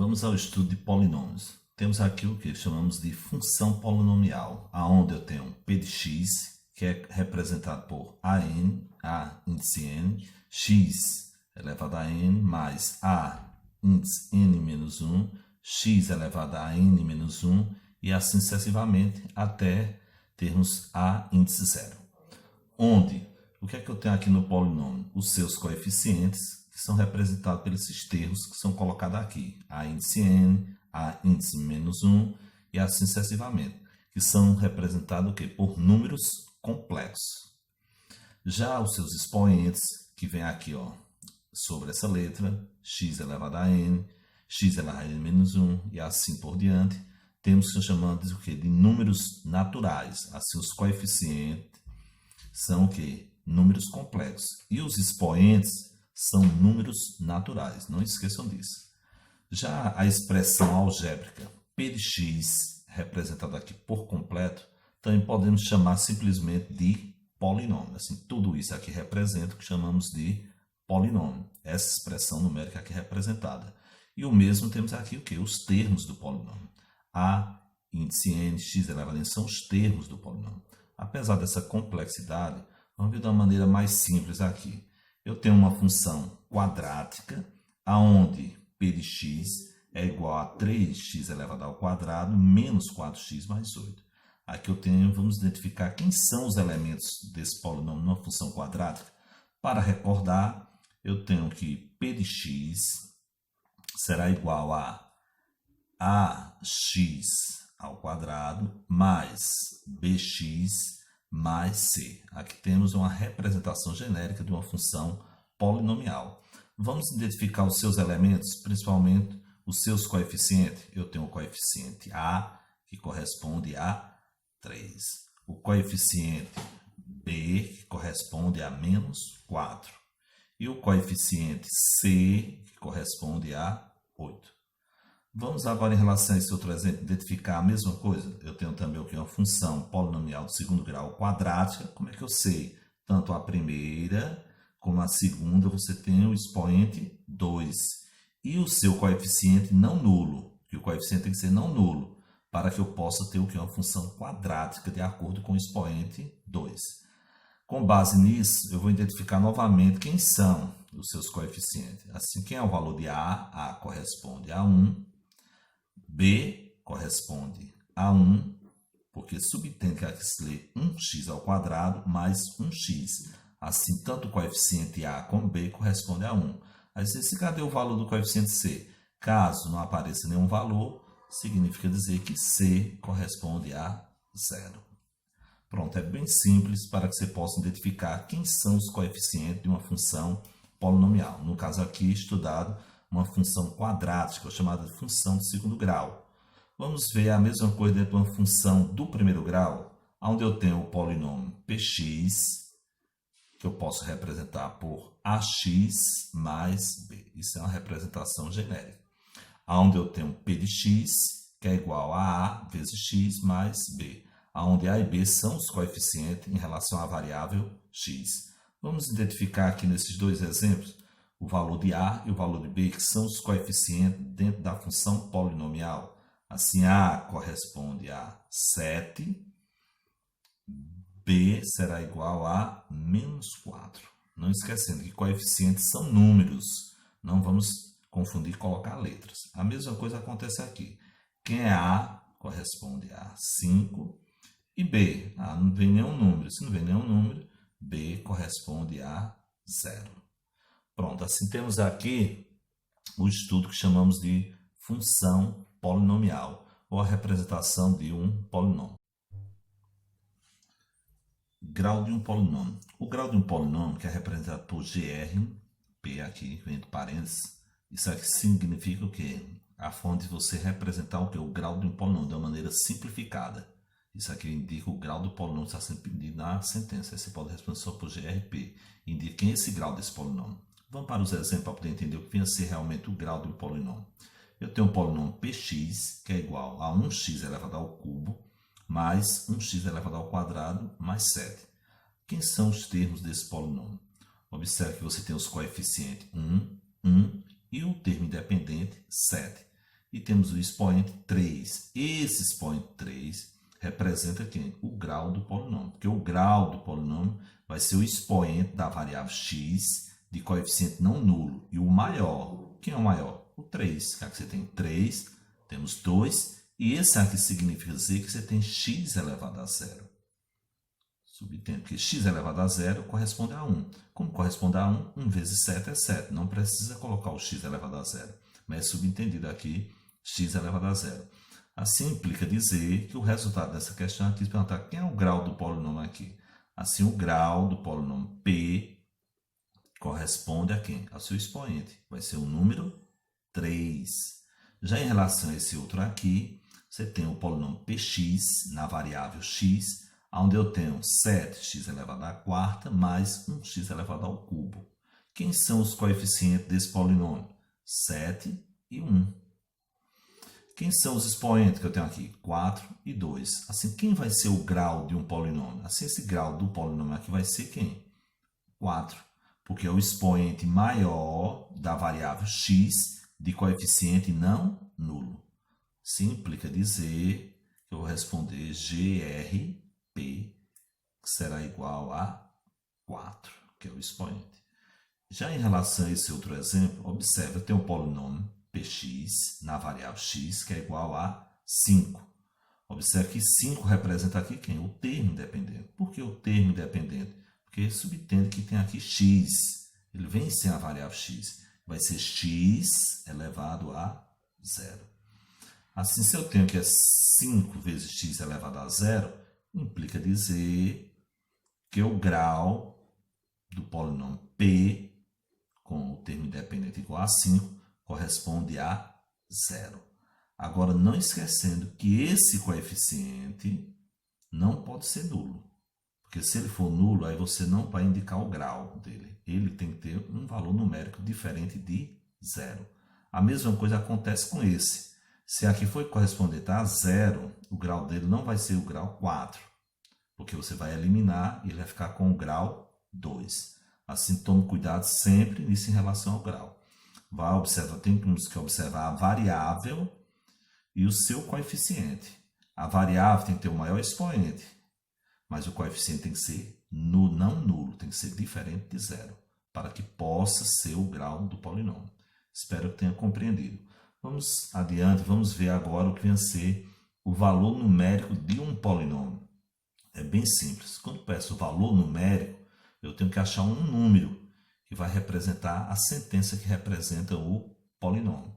Vamos ao estudo de polinômios. Temos aqui o que chamamos de função polinomial, aonde eu tenho p de x, que é representado por an, a índice n, x elevado a n, mais a índice n menos 1, x elevado a n menos 1, e assim sucessivamente até termos a índice zero. Onde, o que é que eu tenho aqui no polinômio? Os seus coeficientes, que são representados pelos termos que são colocados aqui. A índice n, a índice menos 1 e assim sucessivamente, que são representados o quê? Por números complexos. Já os seus expoentes, que vem aqui ó, sobre essa letra, x elevado a n, x elevado a n menos 1 e assim por diante, temos que chamamos de, o quê? De números naturais. Assim, os coeficientes são o quê? Números complexos. E os expoentes são números naturais. Não esqueçam disso. Já a expressão algébrica p de x, representada aqui por completo, também podemos chamar simplesmente de polinômio. Assim, tudo isso aqui representa o que chamamos de polinômio. Essa expressão numérica aqui representada. E o mesmo temos aqui o quê? Os termos do polinômio. A, índice n, x elevado a n são os termos do polinômio. Apesar dessa complexidade, vamos ver de uma maneira mais simples aqui. Eu tenho uma função quadrática, onde p de x é igual a 3x elevado ao quadrado menos 4x mais 8. Aqui eu tenho, vamos identificar quem são os elementos desse polinômio numa função quadrática. Para recordar, eu tenho que p de x será igual a ax ao quadrado mais bx mais c. Aqui temos uma representação genérica de uma função polinomial. Vamos identificar os seus elementos, principalmente os seus coeficientes. Eu tenho o coeficiente a, que corresponde a 3. O coeficiente b, que corresponde a menos 4. E o coeficiente c, que corresponde a 8. Vamos agora, em relação a esse outro exemplo, identificar a mesma coisa. Eu tenho também o que? Uma função polinomial de segundo grau quadrática. Como é que eu sei? Tanto a primeira como a segunda, você tem o expoente 2. E o seu coeficiente não nulo. Que o coeficiente tem que ser não nulo, para que eu possa ter o que? Uma função quadrática de acordo com o expoente 2. Com base nisso, eu vou identificar novamente quem são os seus coeficientes. Assim, quem é o valor de A corresponde a 1. B corresponde a 1, porque subtende que aqui se lê 1x ao quadrado mais 1x. Assim, tanto o coeficiente A como B corresponde a 1. Aí você diz, cadê o valor do coeficiente C? Caso não apareça nenhum valor, significa dizer que C corresponde a 0. Pronto, é bem simples para que você possa identificar quem são os coeficientes de uma função polinomial. No caso aqui, estudado uma função quadrática, chamada de função de segundo grau. Vamos ver a mesma coisa dentro de uma função do primeiro grau, onde eu tenho o polinômio px, que eu posso representar por ax mais b. Isso é uma representação genérica. Onde eu tenho p de x, que é igual a a vezes x mais b. Onde a e b são os coeficientes em relação à variável x. Vamos identificar aqui nesses dois exemplos o valor de a e o valor de b, que são os coeficientes dentro da função polinomial. Assim, a corresponde a 7, b será igual a menos 4. Não esquecendo que coeficientes são números, não vamos confundir e colocar letras. A mesma coisa acontece aqui. Quem é a corresponde a 5 e b, não vem nenhum número. Se não vem nenhum número, b corresponde a 0. Pronto, assim temos aqui o estudo que chamamos de função polinomial, ou a representação de um polinômio. Grau de um polinômio. O grau de um polinômio, que é representado por GR, P aqui, entre parênteses, isso aqui significa o quê? A fonte de você representar o quê? O grau de um polinômio de uma maneira simplificada. Isso aqui indica o grau do polinômio que está sempre dito na sentença. Aí você pode responder só por GRP. Indica esse grau desse polinômio. Vamos para os exemplos para poder entender o que vem a ser realmente o grau de um polinômio. Eu tenho um polinômio px, que é igual a 1x elevado ao cubo, mais 1x elevado ao quadrado, mais 7. Quem são os termos desse polinômio? Observe que você tem os coeficientes 1, 1 e o termo independente, 7. e temos o expoente 3. Esse expoente 3 representa quem? O grau do polinômio, porque o grau do polinômio vai ser o expoente da variável x de coeficiente não nulo. E o maior, quem é o maior? O 3. Aqui você tem 3, temos 2, e esse aqui significa dizer que você tem x elevado a zero. Subentende, porque x elevado a zero corresponde a 1. Como corresponde a 1, 1 vezes 7 é 7. Não precisa colocar o x elevado a zero, mas é subentendido aqui x elevado a zero. Assim implica dizer que o resultado dessa questão aqui perguntar quem é o grau do polinômio aqui. Assim, o grau do polinômio P corresponde a quem? Ao seu expoente. Vai ser o número 3. Já em relação a esse outro aqui, você tem o polinômio Px na variável x, onde eu tenho 7x elevado à quarta mais 1x elevado ao cubo. Quem são os coeficientes desse polinômio? 7 e 1. Quem são os expoentes que eu tenho aqui? 4 e 2. Assim, quem vai ser o grau de um polinômio? Assim, esse grau do polinômio aqui vai ser quem? 4. Porque é o expoente maior da variável x de coeficiente não nulo. Isso implica dizer que eu vou responder GRP, que será igual a 4, que é o expoente. Já em relação a esse outro exemplo, observe, eu tenho um polinômio Px na variável x, que é igual a 5. Observe que 5 representa aqui quem? O termo independente. Por que o termo independente? Porque subtende que tem aqui x. Ele vem sem a variável x. Vai ser x elevado a zero. Assim, se eu tenho que é 5 vezes x elevado a zero, implica dizer que o grau do polinômio P, com o termo independente igual a 5, corresponde a zero. Agora, não esquecendo que esse coeficiente não pode ser nulo. Porque se ele for nulo, aí você não vai indicar o grau dele. Ele tem que ter um valor numérico diferente de zero. A mesma coisa acontece com esse. Se aqui for correspondente a zero, o grau dele não vai ser o grau 4. Porque você vai eliminar e ele vai ficar com o grau 2. Assim, tome cuidado sempre nisso em relação ao grau. Vai observar, temos que observar a variável e o seu coeficiente. A variável tem que ter o maior expoente, mas o coeficiente tem que ser não nulo, tem que ser diferente de zero, para que possa ser o grau do polinômio. Espero que tenha compreendido. Vamos adiante, vamos ver agora o que vem a ser o valor numérico de um polinômio. É bem simples. Quando peço o valor numérico, eu tenho que achar um número que vai representar a sentença que representa o polinômio.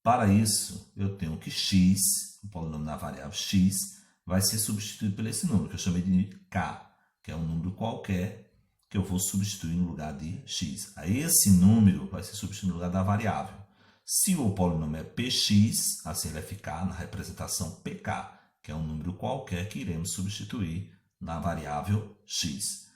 Para isso, eu tenho que x, o polinômio na variável x, vai ser substituído por esse número, que eu chamei de k, que é um número qualquer que eu vou substituir no lugar de x. Aí esse número vai ser substituído no lugar da variável. Se o polinômio é px, assim ele vai ficar na representação pk, que é um número qualquer que iremos substituir na variável x.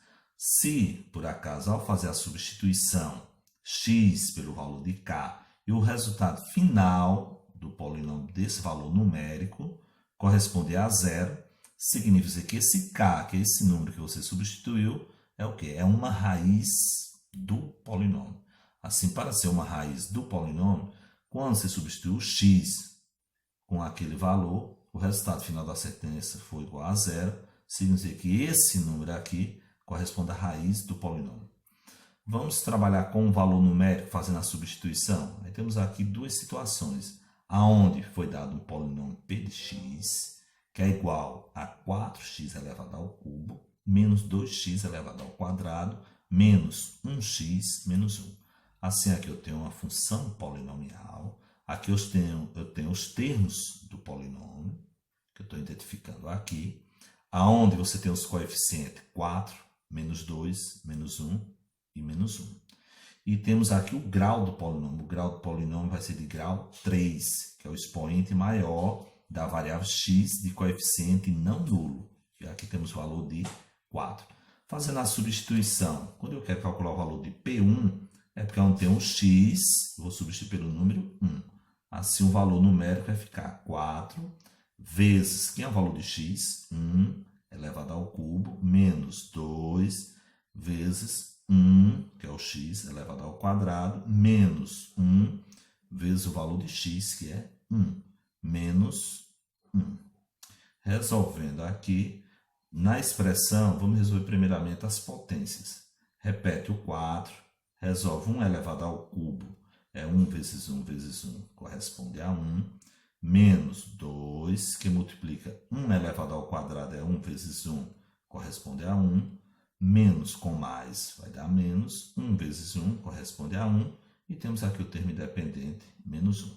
Se, por acaso, ao fazer a substituição x pelo valor de k e o resultado final do polinômio desse valor numérico corresponder a zero, significa que esse k, que é esse número que você substituiu, é o quê? É uma raiz do polinômio. Assim, para ser uma raiz do polinômio, quando você substitui o x com aquele valor, o resultado final da sentença for igual a zero, significa que esse número aqui corresponde à raiz do polinômio. Vamos trabalhar com um valor numérico fazendo a substituição. Aí temos aqui duas situações, aonde foi dado um polinômio p de x, que é igual a 4x elevado ao cubo, menos 2x elevado ao quadrado, menos 1x menos 1. Assim, aqui eu tenho uma função polinomial, aqui eu tenho os termos do polinômio, que eu estou identificando aqui, aonde você tem os coeficientes 4, menos 2, menos 1 e menos 1. E temos aqui o grau do polinômio. O grau do polinômio vai ser de grau 3, que é o expoente maior da variável x de coeficiente não nulo. E aqui temos o valor de 4. Fazendo a substituição, quando eu quero calcular o valor de P1, é porque onde tem um x, eu vou substituir pelo número 1. Assim, o valor numérico vai ficar 4 vezes, quem é o valor de x? 1 elevado ao cubo, menos 2 vezes 1, que é o x elevado ao quadrado, menos 1 vezes o valor de x, que é 1. menos 1. Resolvendo aqui, na expressão, vamos resolver primeiramente as potências. Repete o 4, resolve 1 elevado ao cubo, é 1 vezes 1 vezes 1, corresponde a 1, menos 2, que multiplica 1 elevado ao quadrado, é 1 vezes 1, corresponde a 1, menos com mais vai dar menos, 1 vezes 1 corresponde a 1, e temos aqui o termo independente, menos 1.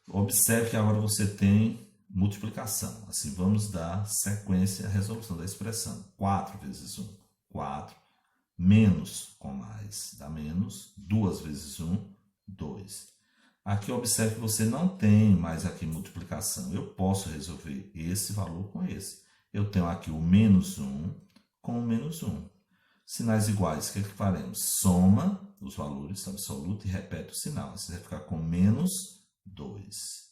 Observe que agora você tem multiplicação. Assim, vamos dar sequência à resolução da expressão. 4 vezes 1, 4. Menos com mais dá menos. 2 vezes 1, 2. Aqui observe que você não tem mais aqui multiplicação. Eu posso resolver esse valor com esse. Eu tenho aqui o menos 1 com o menos 1. Sinais iguais, o que faremos? Soma os valores absolutos e repete o sinal. Você vai ficar com menos 2.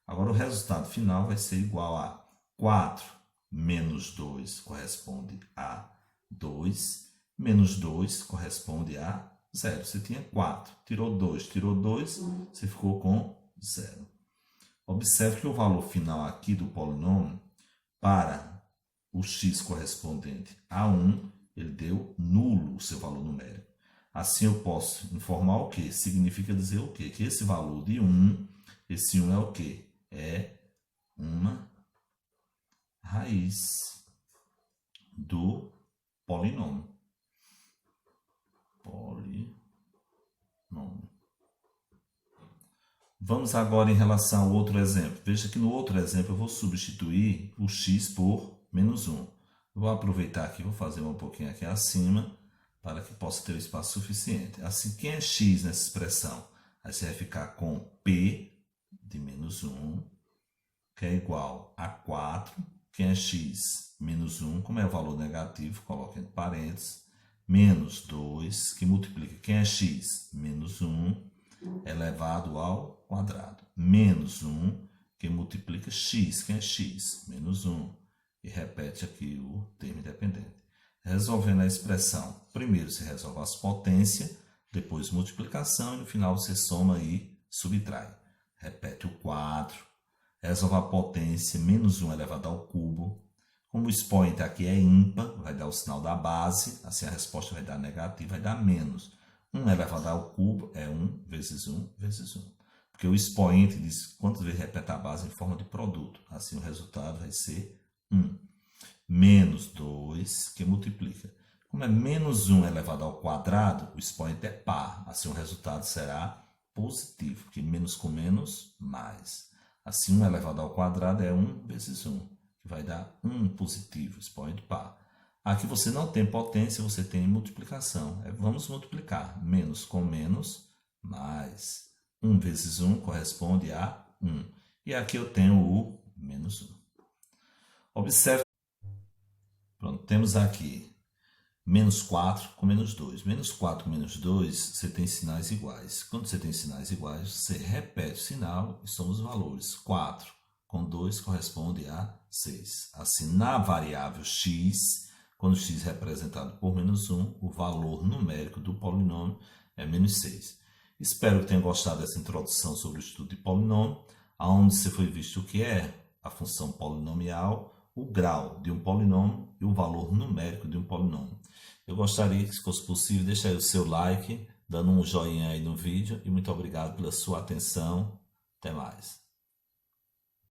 Agora, o resultado final vai ser igual a 4 menos 2 corresponde a 2, menos 2 corresponde a 0. Você tinha 4, tirou 2, você ficou com 0. Observe que o valor final aqui do polinômio, para o x correspondente a 1, ele deu nulo o seu valor numérico. Assim, eu posso informar o quê? Significa dizer o quê? Que esse valor de 1, esse 1 é o quê? É uma raiz do polinômio. Vamos agora em relação ao outro exemplo. Veja que no outro exemplo eu vou substituir o x por menos 1. Vou aproveitar aqui, vou fazer um pouquinho aqui acima, para que possa ter espaço suficiente. Assim, quem é x nessa expressão? Aí você vai ficar com P de menos 1, que é igual a 4. Quem é x? Menos 1, como é o valor negativo, coloque entre parênteses, menos 2, que multiplica quem é x? Menos 1, elevado ao quadrado. Menos 1, que multiplica x, quem é x? Menos 1. E repete aqui o termo independente. Resolvendo a expressão, primeiro você resolve as potências, depois multiplicação, e no final você soma e subtrai. Repete o 4, resolve a potência, menos 1 elevado ao cubo. Como o expoente aqui é ímpar, vai dar o sinal da base, assim a resposta vai dar negativo, vai dar menos. 1 elevado ao cubo é 1 vezes 1 vezes 1. Porque o expoente diz quantas vezes repete a base em forma de produto. Assim o resultado vai ser 1. Menos 2, que multiplica. Como é menos 1 elevado ao quadrado, o expoente é par. Assim o resultado será positivo, porque menos com menos, mais. Assim 1 elevado ao quadrado é 1 vezes 1, que vai dar 1 positivo, expoente par. Aqui você não tem potência, você tem multiplicação. Vamos multiplicar. Menos com menos, mais. 1 vezes 1 corresponde a 1. E aqui eu tenho o menos 1. Observe. Pronto, temos aqui menos 4 com menos 2. Menos 4 com menos 2, você tem sinais iguais. Quando você tem sinais iguais, você repete o sinal e soma os valores. 4 com 2 corresponde a 6. Assim, na variável x, quando x é representado por menos 1, o valor numérico do polinômio é menos 6. Espero que tenham gostado dessa introdução sobre o estudo de polinômio, onde você foi visto o que é a função polinomial, o grau de um polinômio e o valor numérico de um polinômio. Eu gostaria que, se fosse possível, deixe aí o seu like, dando um joinha aí no vídeo, e muito obrigado pela sua atenção. Até mais.